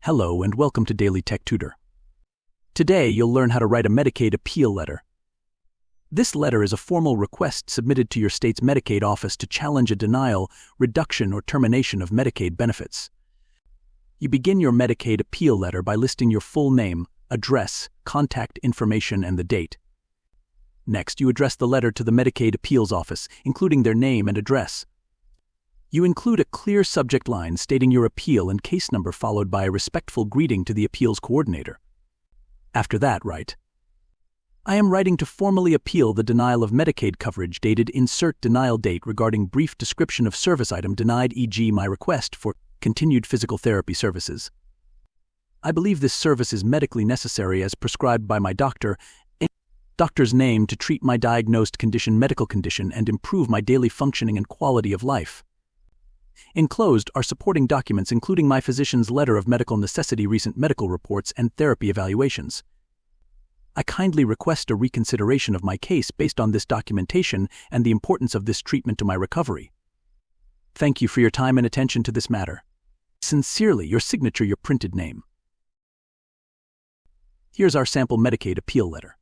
Hello and welcome to Daily Tech Tutor. Today you'll learn how to write a Medicaid Appeal Letter. This letter is a formal request submitted to your state's Medicaid office to challenge a denial, reduction, or termination of Medicaid benefits. You begin your Medicaid Appeal Letter by listing your full name, address, contact information, and the date. Next, you address the letter to the Medicaid Appeals Office, including their name and address. You include a clear subject line stating your appeal and case number, followed by a respectful greeting to the appeals coordinator. After that, write, "I am writing to formally appeal the denial of Medicaid coverage dated insert denial date regarding brief description of service item denied, e.g. my request for continued physical therapy services. I believe this service is medically necessary as prescribed by my doctor, doctor's name to treat my diagnosed medical condition and improve my daily functioning and quality of life. Enclosed are supporting documents including my physician's letter of medical necessity, recent medical reports, and therapy evaluations. I kindly request a reconsideration of my case based on this documentation and the importance of this treatment to my recovery. Thank you for your time and attention to this matter. Sincerely, your signature, your printed name." Here's our sample Medicaid Appeal Letter.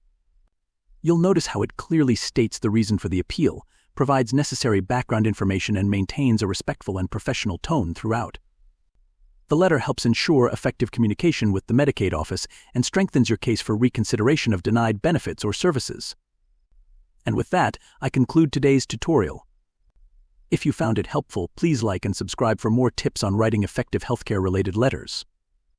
You'll notice how it clearly states the reason for the appeal, provides necessary background information, and maintains a respectful and professional tone throughout. The letter helps ensure effective communication with the Medicaid office and strengthens your case for reconsideration of denied benefits or services. And with that, I conclude today's tutorial. If you found it helpful, please like and subscribe for more tips on writing effective healthcare-related letters.